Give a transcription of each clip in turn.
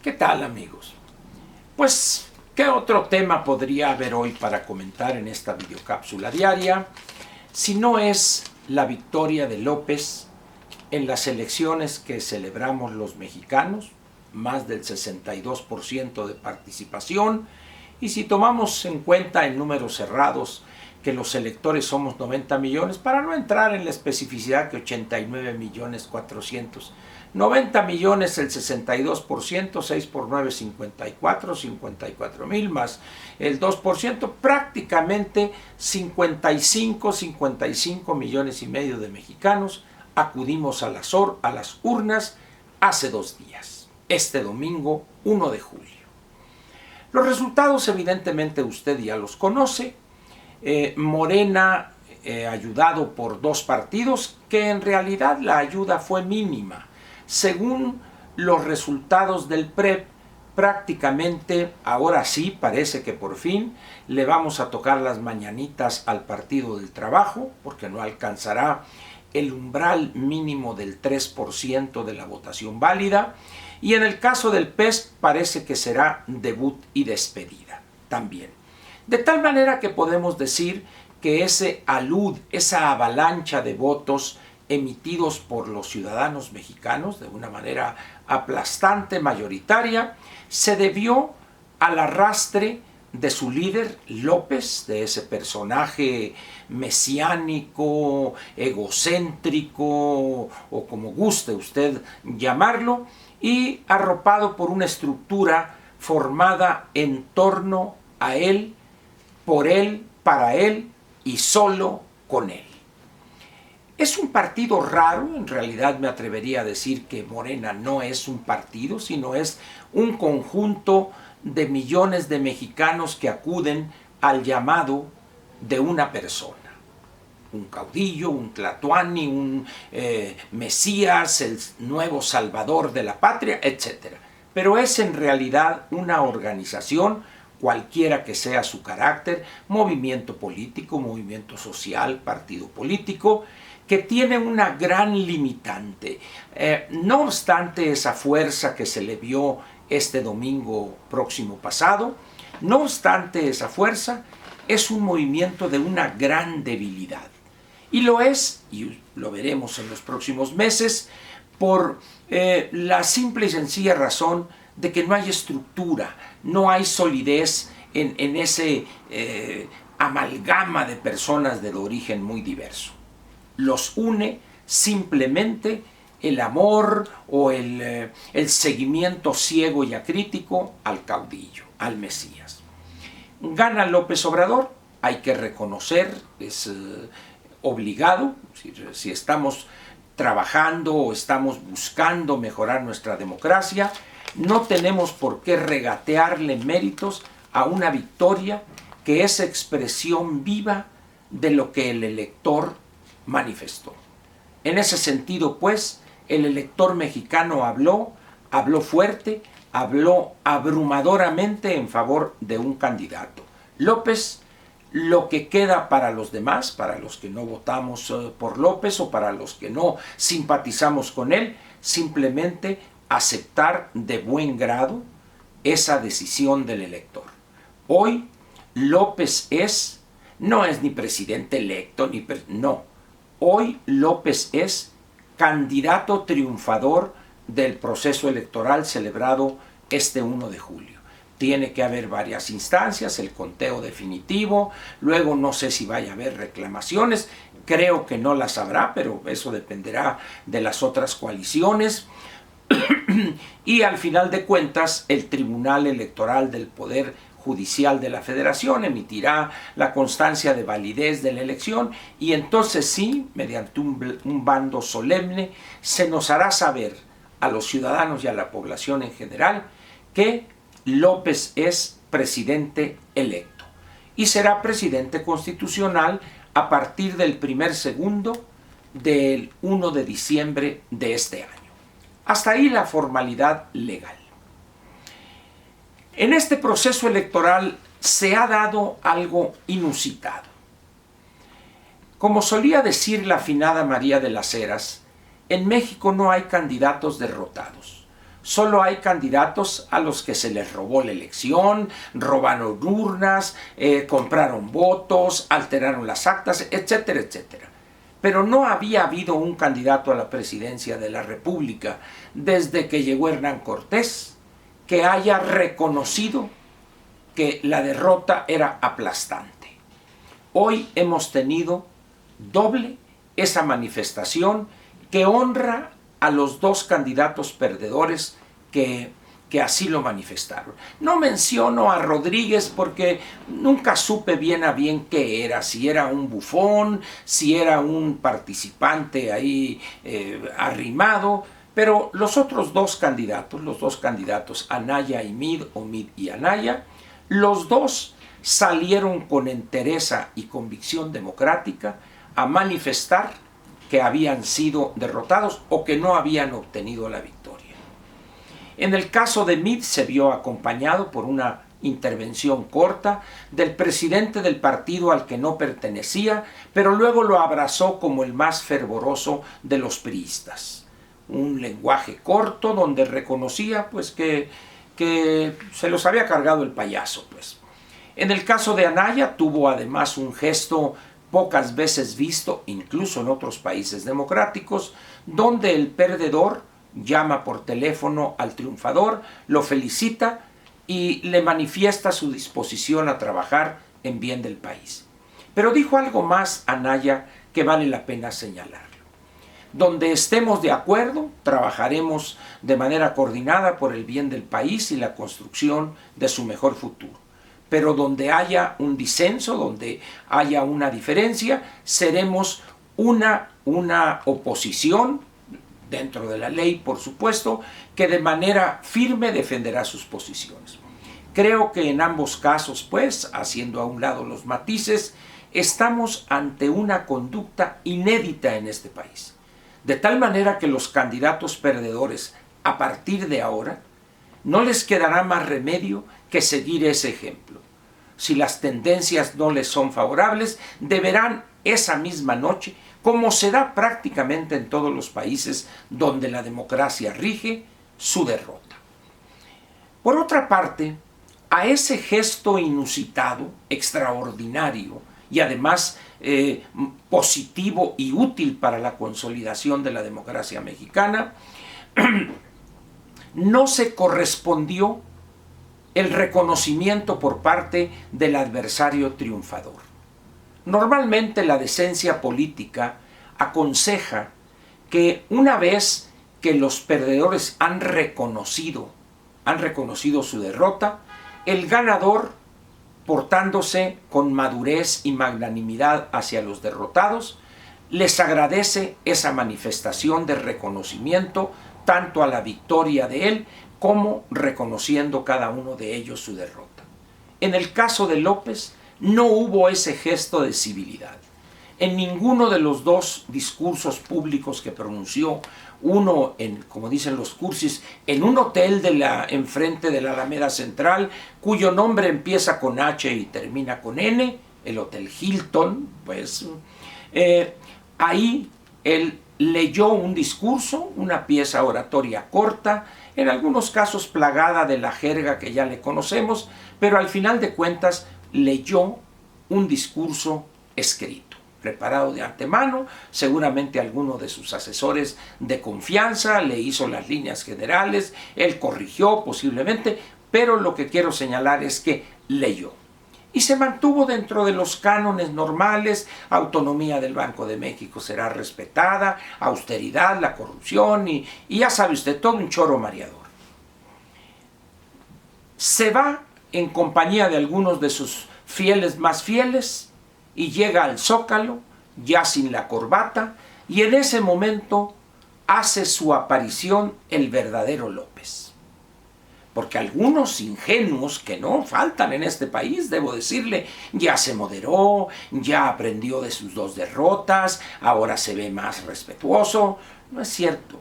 ¿Qué tal, amigos? Pues, ¿qué otro tema podría haber hoy para comentar en esta videocápsula diaria si no es la victoria de López en las elecciones que celebramos los mexicanos, más del 62% de participación, y si tomamos en cuenta en números cerrados que los electores somos 90 millones, para no entrar en la especificidad que 89 millones 400, 90 millones el 62%, 6 por 9, 54 mil más el 2%, prácticamente 55 millones y medio de mexicanos acudimos a las urnas hace 2 días, este domingo 1 de julio. Los resultados evidentemente usted ya los conoce. Morena, ayudado por 2 partidos, que en realidad la ayuda fue mínima. Según los resultados del PREP, prácticamente, ahora sí, parece que por fin le vamos a tocar las mañanitas al Partido del Trabajo, porque no alcanzará el umbral mínimo del 3% de la votación válida. Y en el caso del PES parece que será debut y despedida también. De tal manera que podemos decir que esa avalancha de votos emitidos por los ciudadanos mexicanos de una manera aplastante, mayoritaria, se debió al arrastre de su líder López, de ese personaje mesiánico, egocéntrico o como guste usted llamarlo, y arropado por una estructura formada en torno a él, por él, para él y solo con él. Es un partido raro, en realidad me atrevería a decir que Morena no es un partido, sino es un conjunto de millones de mexicanos que acuden al llamado de una persona. Un caudillo, un tlatoani, un mesías, el nuevo salvador de la patria, etc. Pero es en realidad una organización, cualquiera que sea su carácter, movimiento político, movimiento social, partido político, que tiene una gran limitante. No obstante esa fuerza que se le vio este domingo próximo pasado, no obstante esa fuerza, es un movimiento de una gran debilidad. Y lo es, y lo veremos en los próximos meses, por la simple y sencilla razón de que no hay estructura, no hay solidez en ese amalgama de personas de origen muy diverso. Los une simplemente el amor o el seguimiento ciego y acrítico al caudillo, al Mesías. Gana López Obrador, hay que reconocer, es obligado, si estamos trabajando o estamos buscando mejorar nuestra democracia, no tenemos por qué regatearle méritos a una victoria que es expresión viva de lo que el elector manifestó. En ese sentido, pues, el elector mexicano habló fuerte, habló abrumadoramente en favor de un candidato. López. Lo que queda para los demás, para los que no votamos por López o para los que no simpatizamos con él, simplemente aceptar de buen grado esa decisión del elector. Hoy López no es ni presidente electo, no. Hoy López es candidato triunfador del proceso electoral celebrado este 1 de julio. Tiene que haber varias instancias, el conteo definitivo, luego no sé si vaya a haber reclamaciones, creo que no las habrá, pero eso dependerá de las otras coaliciones. Y al final de cuentas, el Tribunal Electoral del Poder Judicial de la Federación emitirá la constancia de validez de la elección y entonces sí, mediante un bando solemne, se nos hará saber a los ciudadanos y a la población en general que López es presidente electo y será presidente constitucional a partir del primer segundo del 1 de diciembre de este año. Hasta ahí la formalidad legal. En este proceso electoral se ha dado algo inusitado. Como solía decir la afinada María de las Heras, en México no hay candidatos derrotados, solo hay candidatos a los que se les robó la elección, robaron urnas, compraron votos, alteraron las actas, etcétera, etcétera. Pero no había habido un candidato a la presidencia de la República desde que llegó Hernán Cortés que haya reconocido que la derrota era aplastante. Hoy hemos tenido doble esa manifestación que honra a los dos candidatos perdedores que así lo manifestaron. No menciono a Rodríguez porque nunca supe bien a bien qué era, si era un bufón, si era un participante ahí arrimado, pero los otros dos candidatos, Anaya y Meade, o Meade y Anaya, los dos salieron con entereza y convicción democrática a manifestar que habían sido derrotados o que no habían obtenido la victoria. En el caso de Meade se vio acompañado por una intervención corta del presidente del partido al que no pertenecía, pero luego lo abrazó como el más fervoroso de los priistas. Un lenguaje corto donde reconocía pues que se los había cargado el payaso. Pues. En el caso de Anaya tuvo además un gesto pocas veces visto, incluso en otros países democráticos, donde el perdedor llama por teléfono al triunfador, lo felicita y le manifiesta su disposición a trabajar en bien del país. Pero dijo algo más Anaya que vale la pena señalarlo. Donde estemos de acuerdo, trabajaremos de manera coordinada por el bien del país y la construcción de su mejor futuro. Pero donde haya un disenso, donde haya una diferencia, seremos una oposición, dentro de la ley, por supuesto, que de manera firme defenderá sus posiciones. Creo que en ambos casos, pues, haciendo a un lado los matices, estamos ante una conducta inédita en este país. De tal manera que los candidatos perdedores, a partir de ahora, no les quedará más remedio que seguir ese ejemplo. Si las tendencias no les son favorables, deberán esa misma noche, como se da prácticamente en todos los países donde la democracia rige, su derrota. Por otra parte, a ese gesto inusitado, extraordinario y además positivo y útil para la consolidación de la democracia mexicana, no se correspondió el reconocimiento por parte del adversario triunfador. Normalmente la decencia política aconseja que una vez que los perdedores han reconocido su derrota, el ganador, portándose con madurez y magnanimidad hacia los derrotados, les agradece esa manifestación de reconocimiento tanto a la victoria de él como reconociendo cada uno de ellos su derrota. En el caso de López, no hubo ese gesto de civilidad. En ninguno de los dos discursos públicos que pronunció, uno, como dicen los cursis, en un hotel enfrente de la Alameda Central, cuyo nombre empieza con H y termina con N, el Hotel Hilton, pues, ahí él leyó un discurso, una pieza oratoria corta, en algunos casos plagada de la jerga que ya le conocemos, pero al final de cuentas leyó un discurso escrito, preparado de antemano. Seguramente alguno de sus asesores de confianza le hizo las líneas generales, él corrigió posiblemente, pero lo que quiero señalar es que leyó. Y se mantuvo dentro de los cánones normales: autonomía del Banco de México será respetada, austeridad, la corrupción y ya sabe usted, todo un choro mareador. Se va en compañía de algunos de sus fieles más fieles y llega al Zócalo, ya sin la corbata, y en ese momento hace su aparición el verdadero López. Porque algunos ingenuos que no faltan en este país, debo decirle, ya se moderó, ya aprendió de sus dos derrotas, ahora se ve más respetuoso. No es cierto.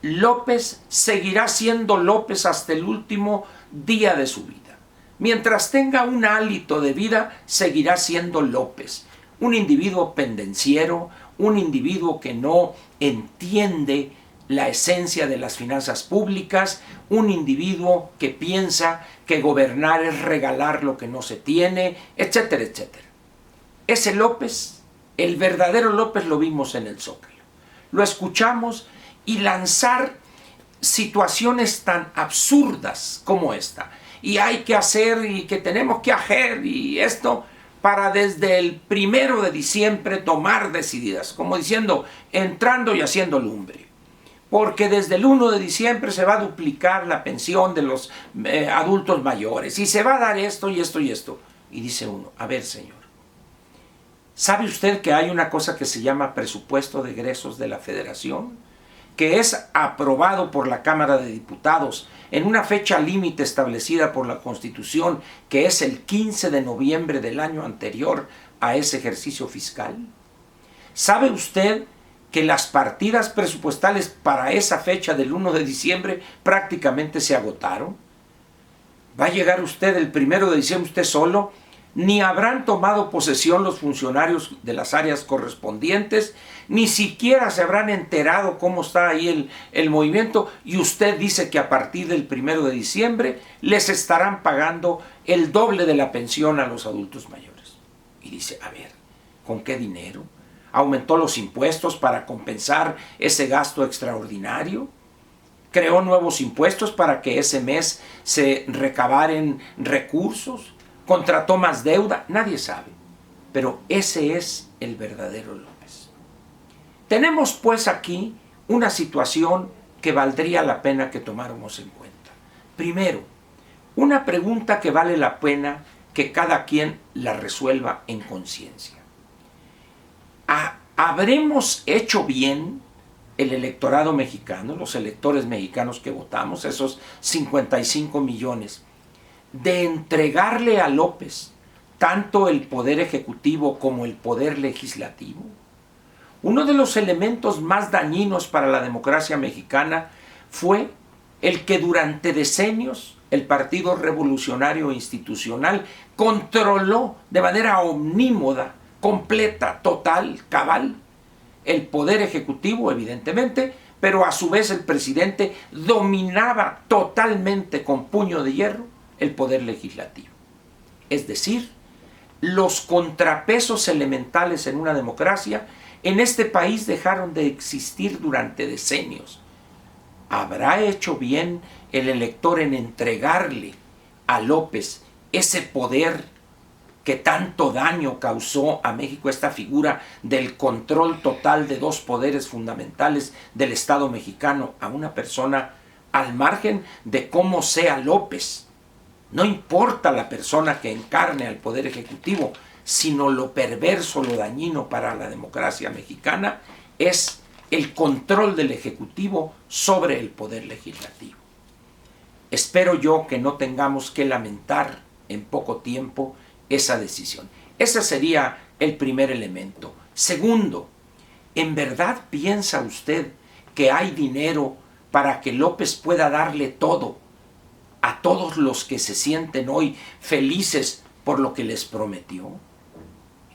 López seguirá siendo López hasta el último día de su vida. Mientras tenga un hálito de vida, seguirá siendo López. Un individuo pendenciero, un individuo que no entiende la esencia de las finanzas públicas, un individuo que piensa que gobernar es regalar lo que no se tiene, etcétera, etcétera. Ese López, el verdadero López, lo vimos en el Zócalo. Lo escuchamos y lanzar situaciones tan absurdas como esta. Y hay que hacer y que tenemos que hacer y esto para desde el 1 de diciembre tomar decididas, como diciendo, entrando y haciendo lumbre. Porque desde el 1 de diciembre se va a duplicar la pensión de los adultos mayores y se va a dar esto y esto y esto. Y dice uno, a ver señor, ¿sabe usted que hay una cosa que se llama presupuesto de egresos de la Federación? Que es aprobado por la Cámara de Diputados en una fecha límite establecida por la Constitución, que es el 15 de noviembre del año anterior a ese ejercicio fiscal. ¿Sabe usted que las partidas presupuestales para esa fecha del 1 de diciembre prácticamente se agotaron? ¿Va a llegar usted el 1 de diciembre usted solo? Ni habrán tomado posesión los funcionarios de las áreas correspondientes, ni siquiera se habrán enterado cómo está ahí el movimiento, y usted dice que a partir del 1 de diciembre les estarán pagando el doble de la pensión a los adultos mayores. Y dice, a ver, ¿con qué dinero? ¿Aumentó los impuestos para compensar ese gasto extraordinario? ¿Creó nuevos impuestos para que ese mes se recabaran recursos? ¿Contrató más deuda? Nadie sabe. Pero ese es el verdadero López. Tenemos pues aquí una situación que valdría la pena que tomáramos en cuenta. Primero, una pregunta que vale la pena que cada quien la resuelva en conciencia. ¿Habremos hecho bien el electorado mexicano, los electores mexicanos que votamos, esos 55 millones, de entregarle a López tanto el poder ejecutivo como el poder legislativo? Uno de los elementos más dañinos para la democracia mexicana fue el que durante decenios el Partido Revolucionario Institucional controló de manera omnímoda, completa, total, cabal, el poder ejecutivo, evidentemente, pero a su vez el presidente dominaba totalmente con puño de hierro el poder legislativo. Es decir, los contrapesos elementales en una democracia en este país dejaron de existir durante decenios. ¿Habrá hecho bien el elector en entregarle a López ese poder que tanto daño causó a México, esta figura del control total de dos poderes fundamentales del Estado mexicano, a una persona al margen de cómo sea López? No importa la persona que encarne al poder ejecutivo, sino lo perverso, lo dañino para la democracia mexicana es el control del ejecutivo sobre el poder legislativo. Espero yo que no tengamos que lamentar en poco tiempo esa decisión. Ese sería el primer elemento. Segundo, ¿en verdad piensa usted que hay dinero para que López pueda darle todo a todos los que se sienten hoy felices por lo que les prometió?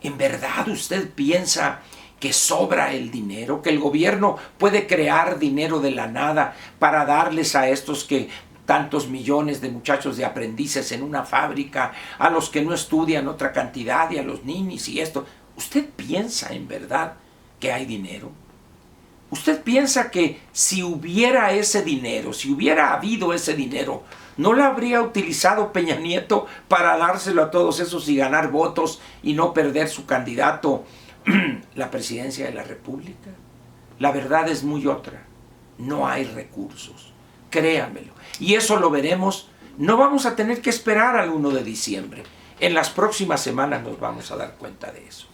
¿En verdad usted piensa que sobra el dinero, que el gobierno puede crear dinero de la nada para darles a estos que tantos millones de muchachos de aprendices en una fábrica, a los que no estudian otra cantidad y a los ninis y esto? ¿Usted piensa en verdad que hay dinero? ¿Usted piensa que si hubiera ese dinero, si hubiera habido ese dinero, no lo habría utilizado Peña Nieto para dárselo a todos esos y ganar votos y no perder su candidato, la presidencia de la República? La verdad es muy otra. No hay recursos. Créanmelo. Y eso lo veremos. No vamos a tener que esperar al 1 de diciembre. En las próximas semanas nos vamos a dar cuenta de eso.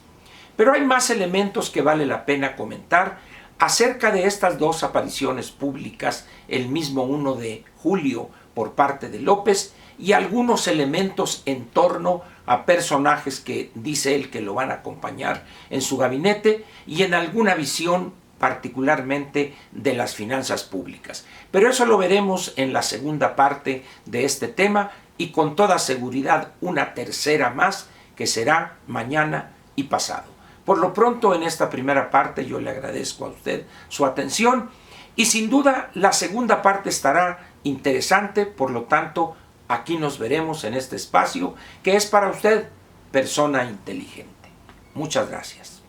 Pero hay más elementos que vale la pena comentar acerca de estas dos apariciones públicas el mismo 1 de julio por parte de López, y algunos elementos en torno a personajes que dice él que lo van a acompañar en su gabinete y en alguna visión particularmente de las finanzas públicas. Pero eso lo veremos en la segunda parte de este tema, y con toda seguridad una tercera más que será mañana y pasado. Por lo pronto, en esta primera parte yo le agradezco a usted su atención Y sin duda la segunda parte estará interesante, por lo tanto, aquí nos veremos en este espacio que es para usted, persona inteligente. Muchas gracias.